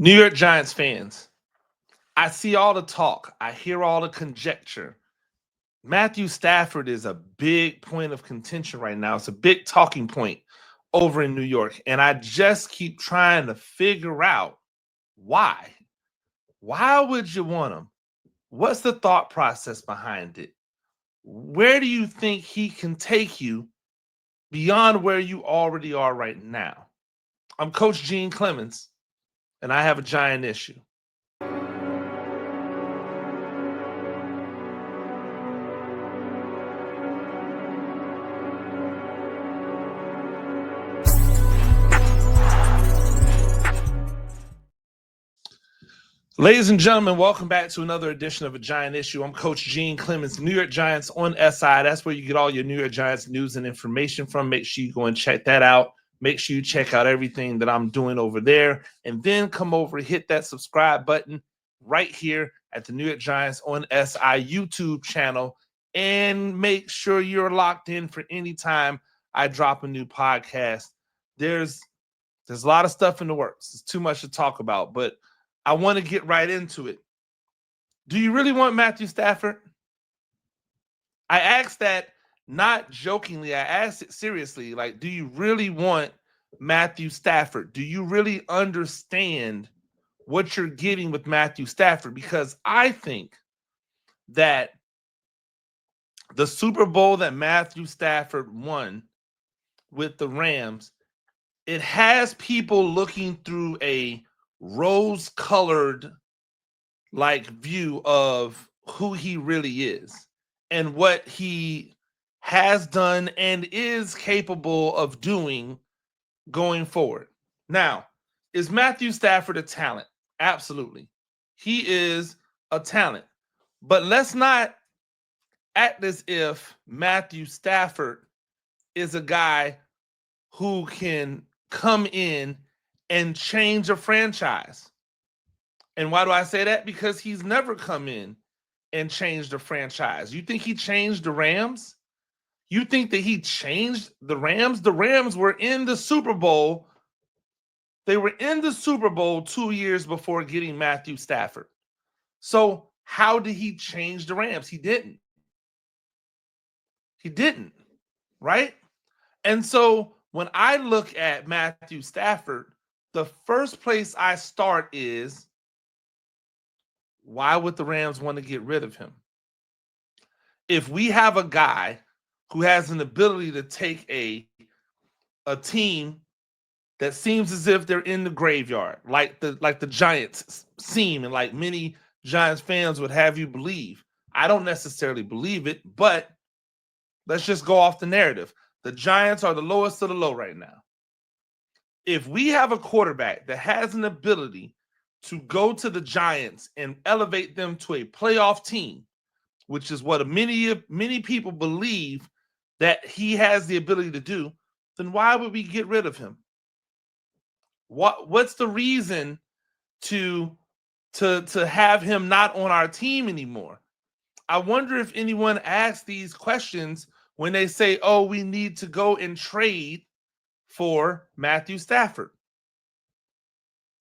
New York Giants fans, I see all the talk. I hear all the conjecture. Matthew Stafford is a big point of contention right now. It's a big talking point over in New York. And I just keep trying to figure out why. Why would you want him? What's the thought process behind it? Where do you think he can take you beyond where you already are right now? I'm Coach Gene Clemons, and I have a giant issue. Ladies and gentlemen, welcome back to another edition of A Giant Issue. I'm Coach Gene Clemons, New York Giants on SI. That's where you get all your New York Giants news and information from. Make sure you go and check that out. Make sure you check out everything that I'm doing over there. And then come over and hit that subscribe button right here at the New York Giants on SI YouTube channel. And make sure you're locked in for any time I drop a new podcast. There's a lot of stuff in the works. It's too much to talk about, but I want to get right into it. Do you really want Matthew Stafford? I asked that not jokingly. I asked it seriously. Like, do you really want Matthew Stafford? Do you really understand what you're getting with Matthew Stafford? Because I think that the Super Bowl that Matthew Stafford won with the Rams, it has people looking through a rose-colored view of who he really is and what he has done and is capable of doing going forward. Now, is Matthew Stafford a talent? Absolutely. He is a talent. But let's not act as if Matthew Stafford is a guy who can come in and change a franchise. And why do I say that? Because he's never come in and changed a franchise. You think he changed the Rams? You think that he changed the Rams? The Rams were in the Super Bowl. They were in the Super Bowl 2 years before getting Matthew Stafford. So how did he change the Rams? He didn't. He didn't, right? And so when I look at Matthew Stafford, the first place I start is, why would the Rams want to get rid of him? If we have a guy who has an ability to take a team that seems as if they're in the graveyard, like the Giants seem, and like many Giants fans would have you believe. I don't necessarily believe it, but let's just go off the narrative. The Giants are the lowest of the low right now. If we have a quarterback that has an ability to go to the Giants and elevate them to a playoff team, which is what many people believe that he has the ability to do, then why would we get rid of him? What's the reason to have him not on our team anymore? I wonder if anyone asks these questions when they say, oh, we need to go and trade for Matthew Stafford.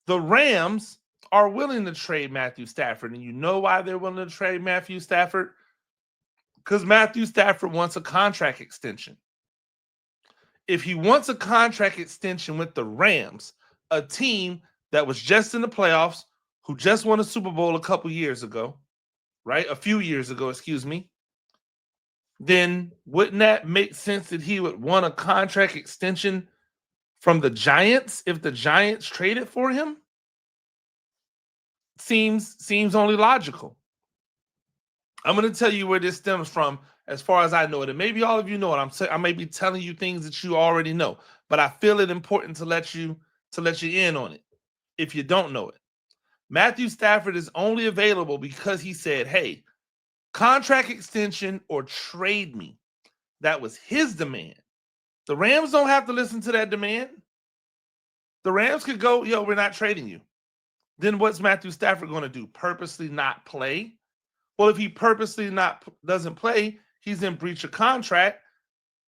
The Rams are willing to trade Matthew Stafford. And you know why they're willing to trade Matthew Stafford? Because Matthew Stafford wants a contract extension. If he wants a contract extension with the Rams, a team that was just in the playoffs, who just won a Super Bowl a couple years ago, right? A few years ago, excuse me. Then wouldn't that make sense that he would want a contract extension from the Giants if the Giants traded for him? Seems only logical. I'm going to tell you where this stems from as far as I know it. And maybe all of you know it. I may be telling you things that you already know, but I feel it important to let you in on it if you don't know it. Matthew Stafford is only available because he said, hey, contract extension or trade me. That was his demand. The Rams don't have to listen to that demand. The Rams could go, yo, we're not trading you. Then what's Matthew Stafford going to do? Purposely not play? Well, if he purposely doesn't play, he's in breach of contract.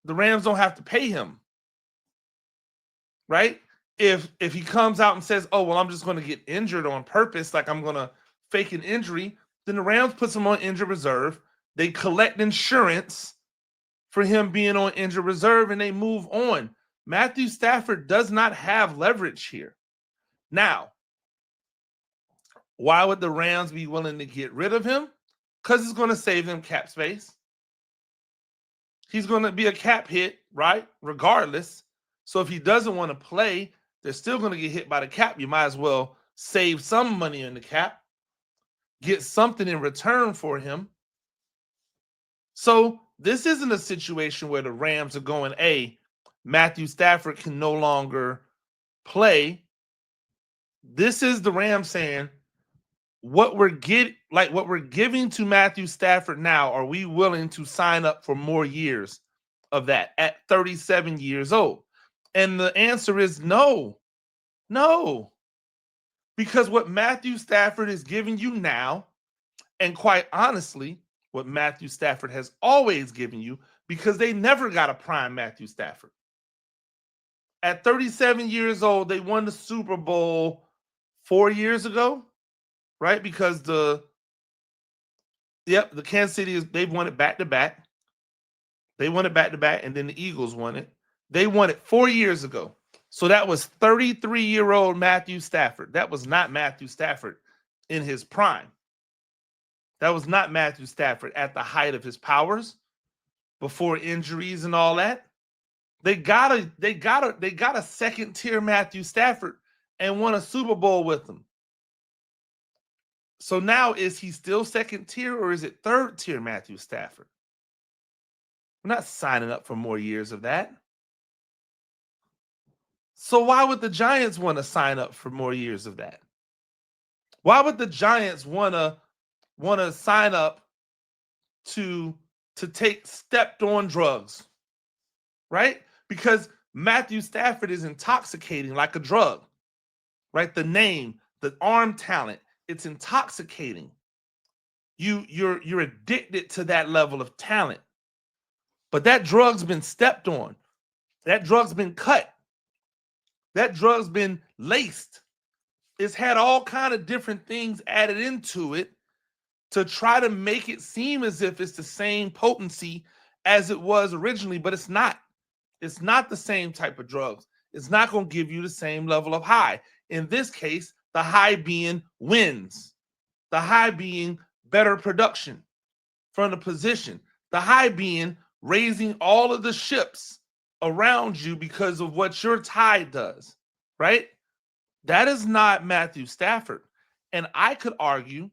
The Rams don't have to pay him, right? If he comes out and says, "Oh, well, I'm just going to get injured on purpose, like I'm going to fake an injury," then the Rams puts him on injured reserve. They collect insurance for him being on injured reserve, and they move on. Matthew Stafford does not have leverage here. Now, why would the Rams be willing to get rid of him? Because it's going to save them cap space. He's going to be a cap hit, right? Regardless. So if he doesn't want to play, they're still going to get hit by the cap. You might as well save some money in the cap, get something in return for him. So this isn't a situation where the Rams are going, "Hey, Matthew Stafford can no longer play." This is the Rams saying, what we're giving to Matthew Stafford now, are we willing to sign up for more years of that at 37 years old? And the answer is no. No. Because what Matthew Stafford is giving you now, and quite honestly, what Matthew Stafford has always given you, because they never got a prime Matthew Stafford. At 37 years old, they won the Super Bowl 4 years ago, right? Because the Kansas City they've won it back to back. They won it back to back, and then the Eagles won it. They won it 4 years ago. So that was 33-year-old Matthew Stafford. That was not Matthew Stafford in his prime. That was not Matthew Stafford at the height of his powers, before injuries and all that. They got a second-tier Matthew Stafford and won a Super Bowl with him. So now, is he still second tier, or is it third tier Matthew Stafford? We're not signing up for more years of that. So why would the Giants want to sign up for more years of that? Why would the Giants want to sign up to take stepped-on drugs, right? Because Matthew Stafford is intoxicating like a drug, right? The name, the arm talent, it's intoxicating. You're addicted to that level of talent. But that drug's been stepped on. That drug's been cut. That drug's been laced. It's had all kind of different things added into it to try to make it seem as if it's the same potency as it was originally, but it's not. It's not the same type of drugs. It's not going to give you the same level of high. In this case, the high being wins. The high being better production from the position. The high being raising all of the ships around you because of what your tide does, right? That is not Matthew Stafford. And I could argue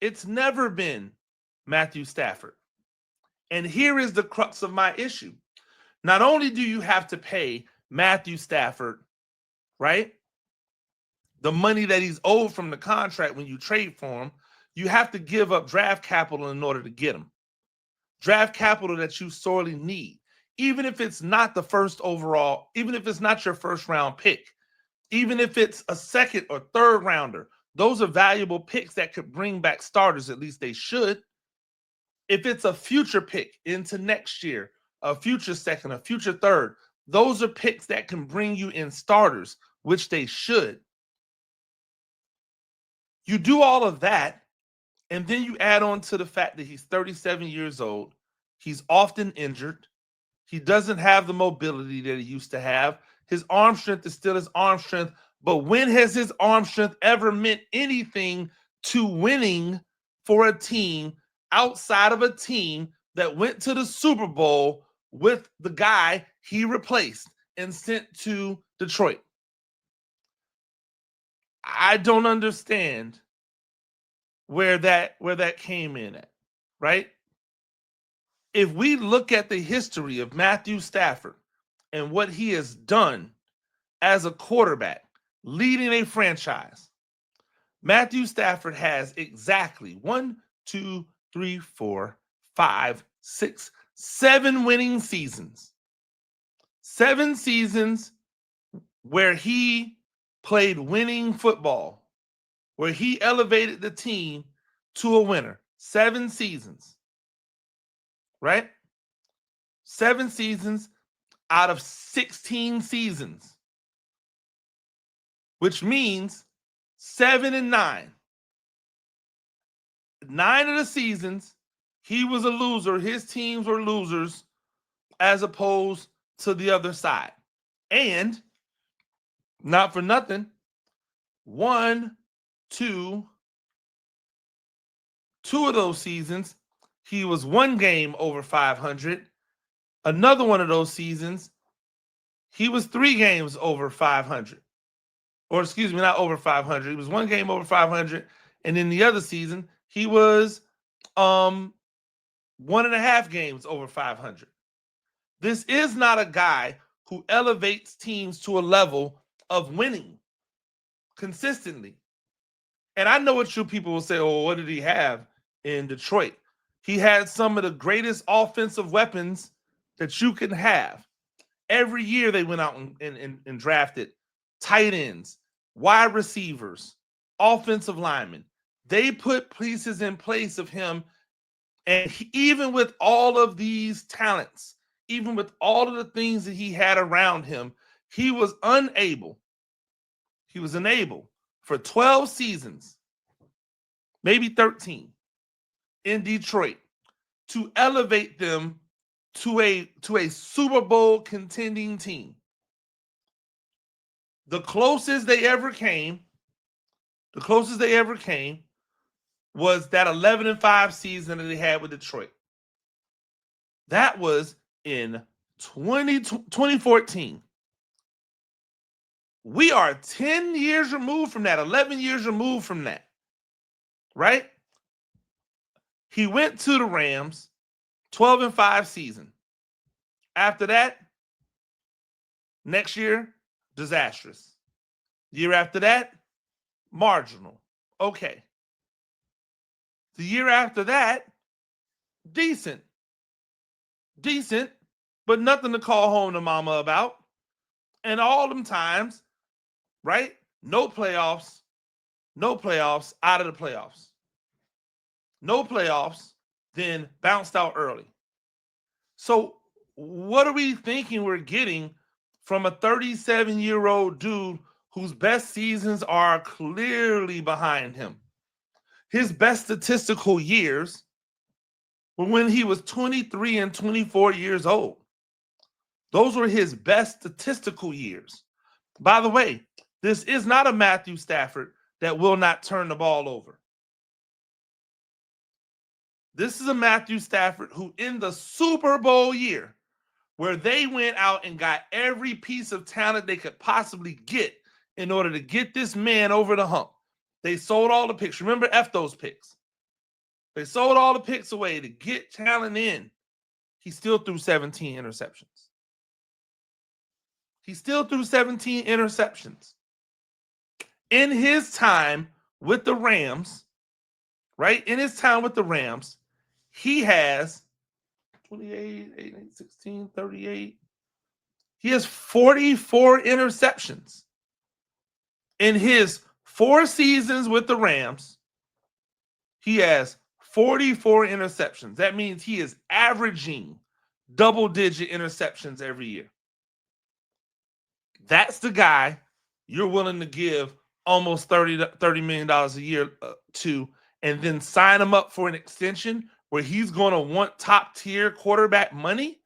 it's never been Matthew Stafford. And here is the crux of my issue. Not only do you have to pay Matthew Stafford, right, the money that he's owed from the contract when you trade for him, you have to give up draft capital in order to get him. Draft capital that you sorely need. Even if it's not the first overall, even if it's not your first round pick, even if it's a second or third rounder, those are valuable picks that could bring back starters. At least they should. If it's a future pick into next year, a future second, a future third, those are picks that can bring you in starters, which they should. You do all of that, and then you add on to the fact that he's 37 years old. He's often injured. He doesn't have the mobility that he used to have. His arm strength is still his arm strength. But when has his arm strength ever meant anything to winning for a team outside of a team that went to the Super Bowl with the guy he replaced and sent to Detroit? I don't understand where that came in at, right? If we look at the history of Matthew Stafford and what he has done as a quarterback, leading a franchise, Matthew Stafford has exactly 1, 2, 3, 4, 5, 6, 7 winning seasons. 7 seasons where he played winning football, where he elevated the team to a winner. 7 seasons, right? 7 seasons out of 16 seasons. which means 7-9. 9 of the seasons, he was a loser. His teams were losers as opposed to the other side. And not for nothing, 2 of those seasons, he was 1 game over 500. Another one of those seasons, he was 3 games over 500. Or excuse me, not over 500. He was 1 game over 500. And in the other season, he was 1.5 games over 500. This is not a guy who elevates teams to a level of winning consistently. And I know what you people will say, oh, what did he have in Detroit? He had some of the greatest offensive weapons that you can have. Every year they went out and drafted tight ends, wide receivers, offensive linemen. They put pieces in place of him. And even with all of these talents, even with all of the things that he had around him, he was unable for 12 seasons, maybe 13, in Detroit to elevate them to a Super Bowl contending team. The closest they ever came was that 11-5 season that they had with Detroit. That was in 2014. We are 10 years removed from that, 11 years removed from that, right? He went to the Rams, 12-5 season. After that, next year, disastrous. Year after that, marginal. Okay. The year after that, decent, but nothing to call home to mama about. And all them times, right? No playoffs, out of the playoffs. No playoffs, then bounced out early. So what are we thinking we're getting from a 37-year-old dude whose best seasons are clearly behind him? His best statistical years were when he was 23 and 24 years old. Those were his best statistical years. By the way, this is not a Matthew Stafford that will not turn the ball over. This is a Matthew Stafford who, in the Super Bowl year, where they went out and got every piece of talent they could possibly get in order to get this man over the hump. They sold all the picks. Remember, F those picks. They sold all the picks away to get talent in. He still threw 17 interceptions. In his time with the Rams, right? In his time with the Rams, he has 28, 18, 16, 38. He has 44 interceptions. In his 4 seasons with the Rams, he has 44 interceptions. That means he is averaging double-digit interceptions every year. That's the guy you're willing to give almost $30 million a year to, and then sign him up for an extension where he's going to want top-tier quarterback money?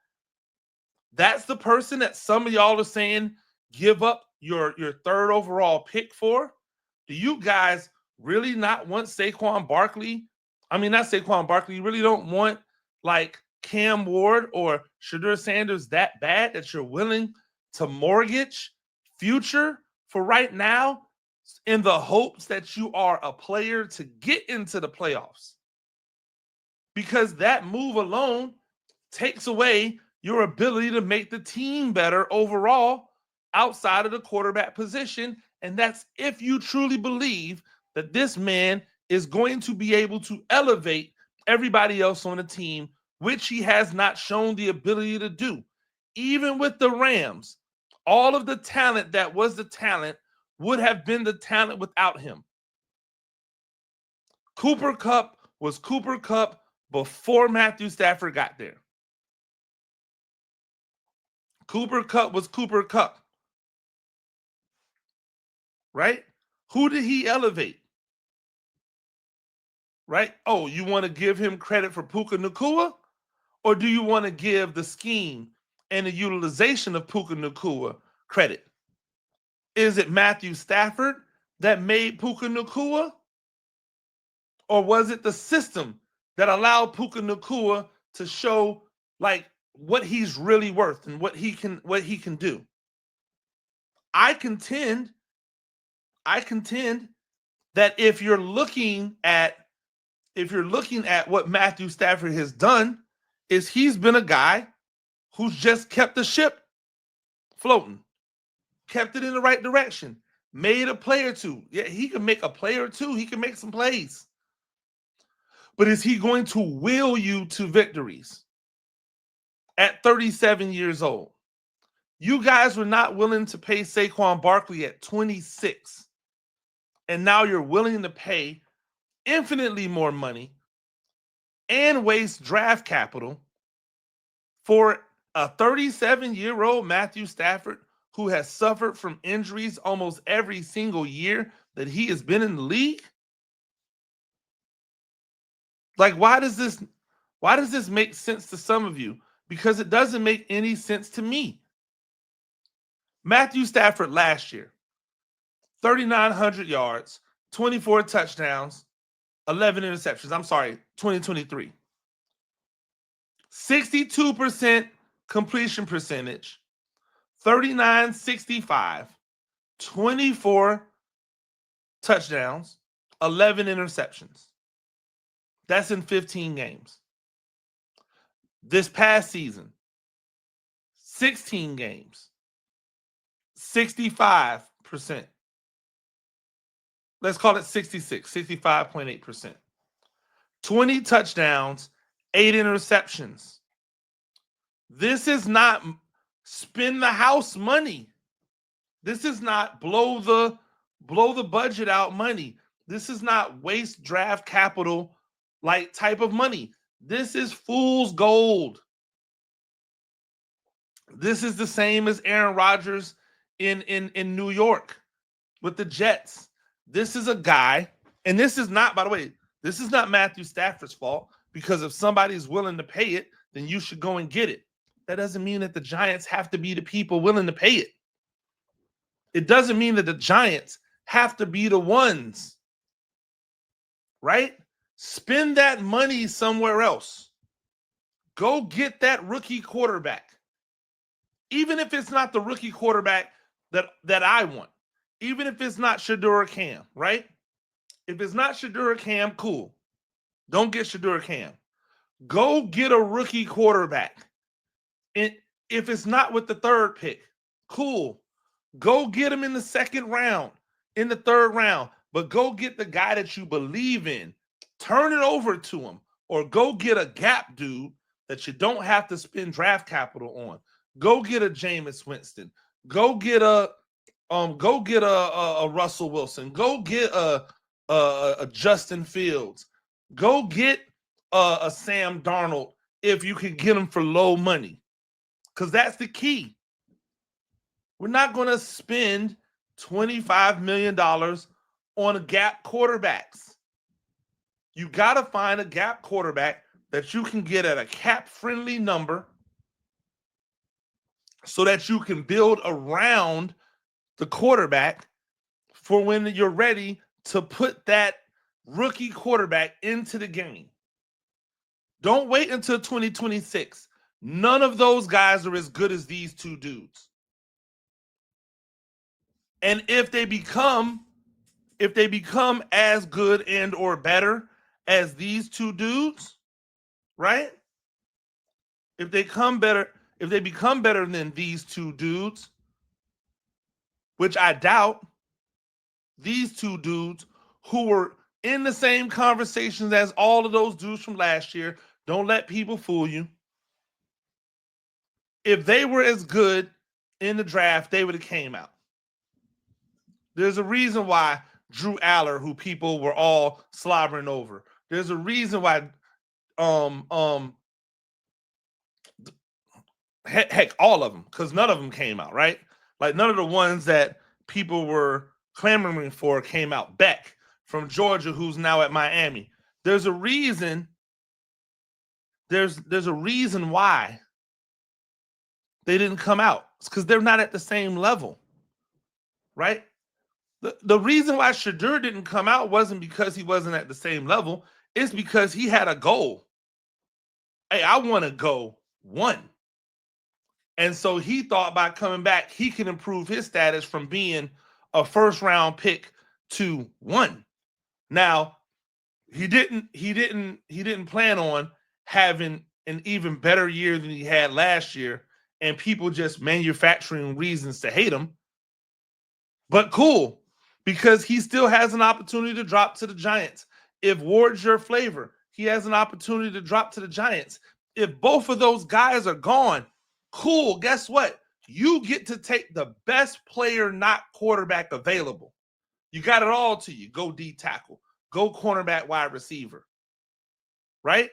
That's the person that some of y'all are saying give up your 3rd overall pick for? Do you guys really not want Saquon Barkley? I mean, not Saquon Barkley. You really don't want like Cam Ward or Shadur Sanders that bad that you're willing to mortgage future for right now in the hopes that you are a player to get into the playoffs? Because that move alone takes away your ability to make the team better overall outside of the quarterback position. And that's if you truly believe that this man is going to be able to elevate everybody else on the team, which he has not shown the ability to do. Even with the Rams, all of the talent that was the talent would have been the talent without him. Cooper Kupp was Cooper Kupp before Matthew Stafford got there. Cooper Kupp was Cooper Kupp. right? Who did he elevate? Right? Oh, you want to give him credit for Puka Nacua? Or do you want to give the scheme and the utilization of Puka Nacua credit? Is it Matthew Stafford that made Puka Nacua? Or was it the system that allowed Puka Nacua to show like what he's really worth and what he can do? I contend that if you're looking at what Matthew Stafford has done, is he's been a guy who's just kept the ship floating, kept it in the right direction, made a play or two. Yeah, he can make a play or two. He can make some plays. But is he going to will you to victories at 37 years old? You guys were not willing to pay Saquon Barkley at 26. And now you're willing to pay infinitely more money and waste draft capital for a 37-year-old Matthew Stafford who has suffered from injuries almost every single year that he has been in the league? Like, why does this make sense to some of you? Because it doesn't make any sense to me. Matthew Stafford last year, 3,900 yards, 24 touchdowns, 11 interceptions. I'm sorry, 2023. 62% completion percentage, 39.65, 24 touchdowns, 11 interceptions. That's in 15 games. This past season, 16 games, 65%. Let's call it 66, 65.8%. 20 touchdowns, 8 interceptions. This is not spend the house money. This is not blow the budget out money. This is not waste draft capital like type of money. This is fool's gold. This is the same as Aaron Rodgers in New York with the Jets. This is a guy, and this is not, by the way, this is not Matthew Stafford's fault, because if somebody's willing to pay it, then you should go and get it. That doesn't mean that the Giants have to be the people willing to pay it. It doesn't mean that the Giants have to be the ones, right? Spend that money somewhere else. Go get that rookie quarterback. Even if it's not the rookie quarterback that I want. Even if it's not Shedeur Cam, right? If it's not Shedeur Cam, cool. Don't get Shedeur Cam. Go get a rookie quarterback. And if it's not with the third pick, cool. Go get him in the second round, in the third round. But go get the guy that you believe in. Turn it over to him. Or go get a gap dude that you don't have to spend draft capital on. Go get a Jameis Winston. Go get a Russell Wilson. Go get a Justin Fields. Go get a Sam Darnold if you can get him for low money, because that's the key. We're not going to spend $25 million on a gap quarterbacks. You got to find a gap quarterback that you can get at a cap-friendly number so that you can build around the quarterback for when you're ready to put that rookie quarterback into the game. Don't wait until 2026. None of those guys are as good as these two dudes. And if they become as good and or better as these two dudes, right? If they become better than these two dudes, which I doubt, these two dudes who were in the same conversations as all of those dudes from last year, don't let people fool you. If they were as good in the draft, they would have came out. There's a reason why Drew Aller, who people were all slobbering over. There's a reason why heck, all of them, because none of them came out, right? Like none of the ones that people were clamoring for came out. Beck from Georgia, who's now at Miami. There's a reason. There's a reason why they didn't come out. It's because they're not at the same level, right? The reason why Shedeur didn't come out wasn't because he wasn't at the same level. It's because he had a goal. Hey, I want to go 1. And so he thought by coming back, he can improve his status from being a first-round pick to 1. Now, he didn't plan on having an even better year than he had last year, and people just manufacturing reasons to hate him. But cool, because he still has an opportunity to drop to the Giants. If Ward's your flavor, he has an opportunity to drop to the Giants. If both of those guys are gone, cool. Guess what? You get to take the best player, not quarterback, available. You got it all to you. Go D tackle. Go cornerback, wide receiver. Right?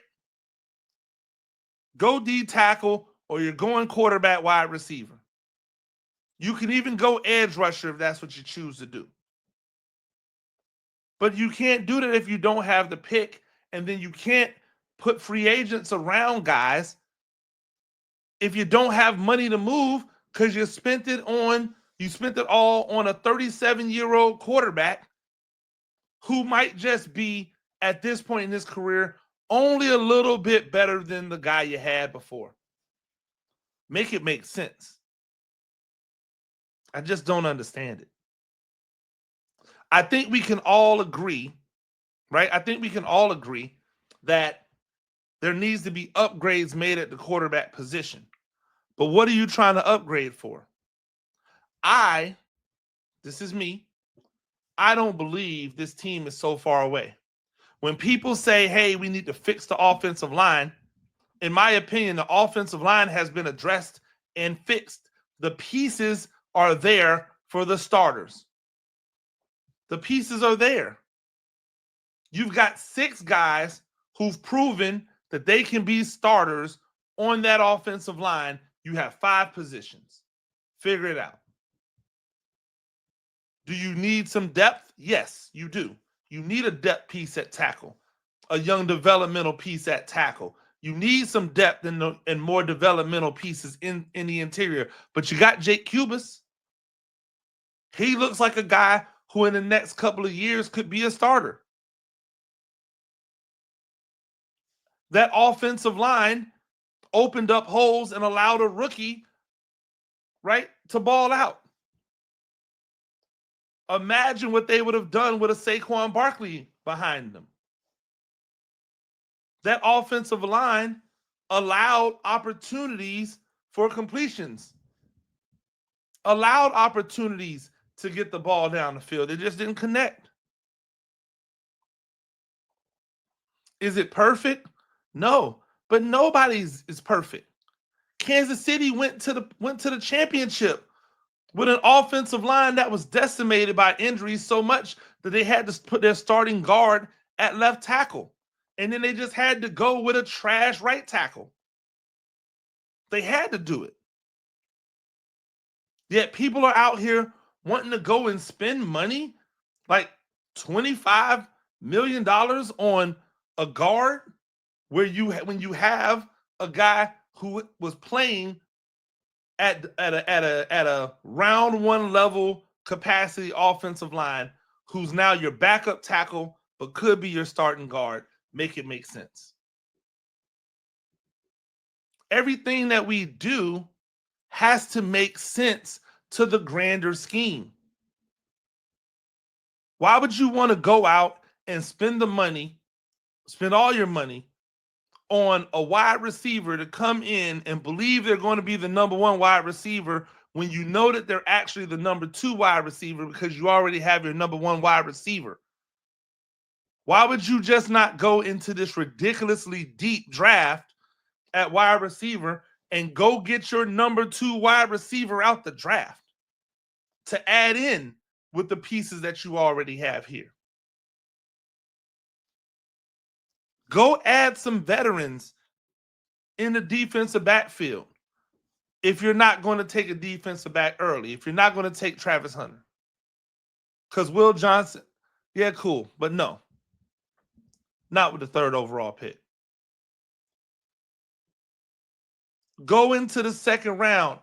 Go D tackle, or you're going quarterback, wide receiver. You can even go edge rusher if that's what you choose to do. But you can't do that if you don't have the pick, and then you can't put free agents around guys if you don't have money to move because you spent it all on a 37-year-old quarterback who might just be, at this point in his career, only a little bit better than the guy you had before. Make it make sense. I just don't understand it. I think we can all agree, right? I think we can all agree that there needs to be upgrades made at the quarterback position. But what are you trying to upgrade for? This is me, I don't believe this team is so far away. When people say, hey, we need to fix the offensive line, in my opinion, the offensive line has been addressed and fixed. The pieces are there for the starters. The pieces are there. You've got 6 guys who've proven that they can be starters on that offensive line. You have 5 positions. Figure it out. Do you need some depth? Yes, you do. You need a depth piece at tackle, a young developmental piece at tackle. You need some depth and more developmental pieces in the interior. But you got Jake Cubas. He looks like a guy who in the next couple of years could be a starter. That offensive line opened up holes and allowed a rookie, right, to ball out. Imagine what they would have done with a Saquon Barkley behind them. That offensive line allowed opportunities for completions, allowed opportunities to get the ball down the field. They just didn't connect. Is it perfect? No, but nobody's is perfect. Kansas City went to the championship with an offensive line that was decimated by injuries so much that they had to put their starting guard at left tackle. And then they just had to go with a trash right tackle. They had to do it. Yet people are out here wanting to go and spend money, like $25 million on a guard when you have a guy who was playing at a round 1 level capacity offensive line, who's now your backup tackle but could be your starting guard. Make it make sense. Everything that we do has to make sense to the grander scheme. Why would you want to go out and spend all your money on a wide receiver to come in and believe they're going to be the number 1 wide receiver when you know that they're actually the number 2 wide receiver because you already have your number 1 wide receiver? Why would you just not go into this ridiculously deep draft at wide receiver and go get your number 2 wide receiver out the draft to add in with the pieces that you already have here? Go add some veterans in the defensive backfield if you're not going to take a defensive back early, if you're not going to take Travis Hunter. Because Will Johnson, yeah, cool. But no, not with the 3rd overall pick. Go into the 2nd round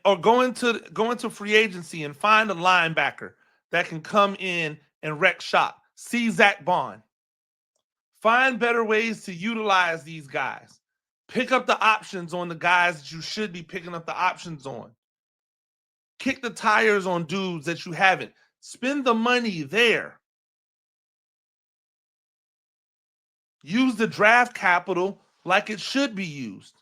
or go into free agency and find a linebacker that can come in and wreck shop. See Zach Bond. Find better ways to utilize these guys. Pick up the options on the guys that you should be picking up the options on. Kick the tires on dudes that you haven't. Spend the money there. Use the draft capital like it should be used.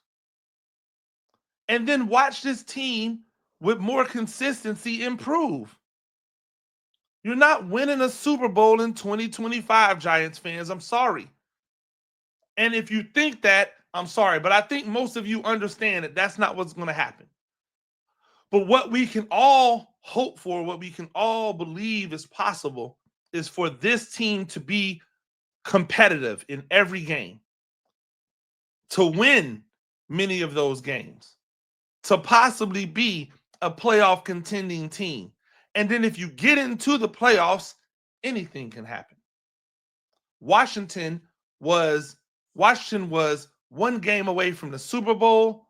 And then watch this team with more consistency improve. You're not winning a Super Bowl in 2025, Giants fans. I'm sorry. And if you think that, I'm sorry, but I think most of you understand that that's not what's going to happen. But what we can all hope for, what we can all believe is possible, is for this team to be competitive in every game, to win many of those games, to possibly be a playoff contending team. And then if you get into the playoffs, anything can happen. Washington was 1 game away from the Super Bowl,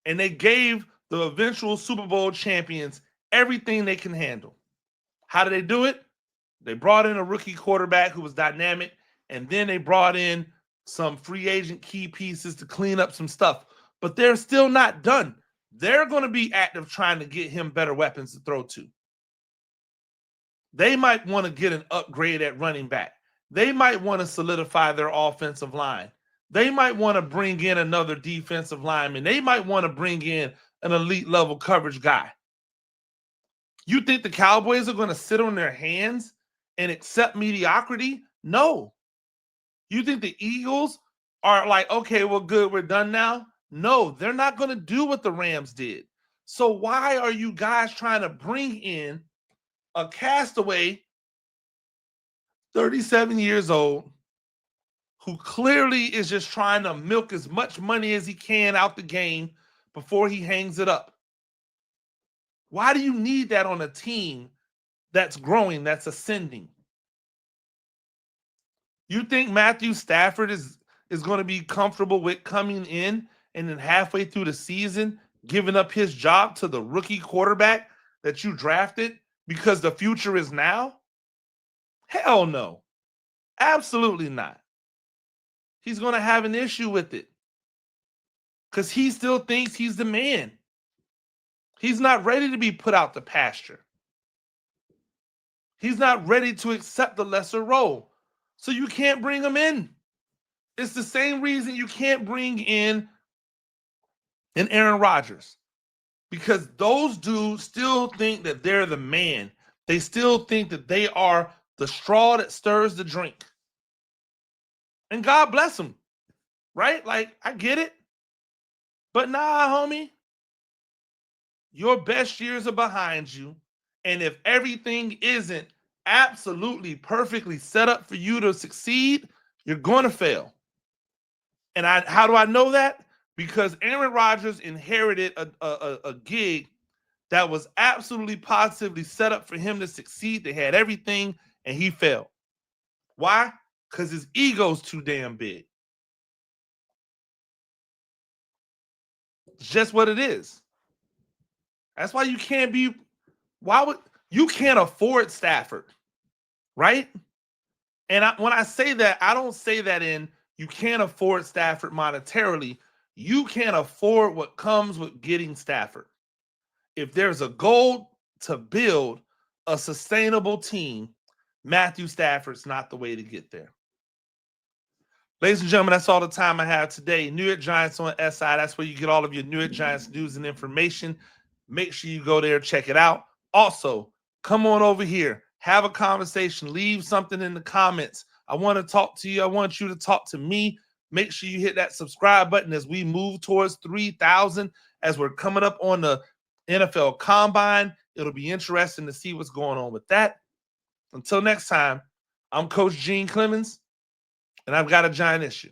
and they gave the eventual Super Bowl champions everything they can handle. How did they do it? They brought in a rookie quarterback who was dynamic, and then they brought in some free agent key pieces to clean up some stuff. But they're still not done. They're going to be active trying to get him better weapons to throw to. They might want to get an upgrade at running back. They might want to solidify their offensive line. They might want to bring in another defensive lineman. They might want to bring in an elite level coverage guy. You think the Cowboys are going to sit on their hands and accept mediocrity? No. You think the Eagles are like, okay, well, good, we're done now? No, they're not going to do what the Rams did. So why are you guys trying to bring in a castaway, 37 years old, who clearly is just trying to milk as much money as he can out the game before he hangs it up? Why do you need that on a team that's growing, that's ascending? You think Matthew Stafford is going to be comfortable with coming in and then halfway through the season giving up his job to the rookie quarterback that you drafted because the future is now? Hell no. Absolutely not. He's going to have an issue with it because he still thinks he's the man. He's not ready to be put out the pasture. He's not ready to accept the lesser role. So you can't bring him in. It's the same reason you can't bring in an Aaron Rodgers, because those dudes still think that they're the man. They still think that they are the straw that stirs the drink. And God bless them, right? Like, I get it. But nah, homie, your best years are behind you. And if everything isn't absolutely perfectly set up for you to succeed, you're going to fail. And how do I know that? Because Aaron Rodgers inherited a gig that was absolutely positively set up for him to succeed. They had everything, and he failed. Why? Because his ego's too damn big. It's just what it is. That's why you can't be. You can't afford Stafford, right? And when I say that, I don't say that in you can't afford Stafford monetarily. You can't afford what comes with getting Stafford. If there's a goal to build a sustainable team, Matthew Stafford's not the way to get there. Ladies and gentlemen, that's all the time I have today. New York Giants on SI. That's where you get all of your New York Giants news and information. Make sure you go there, check it out. Also, come on over here. Have a conversation. Leave something in the comments. I want to talk to you. I want you to talk to me. Make sure you hit that subscribe button as we move towards 3,000, as we're coming up on the NFL Combine. It'll be interesting to see what's going on with that. Until next time, I'm Coach Gene Clemons, and I've got a giant issue.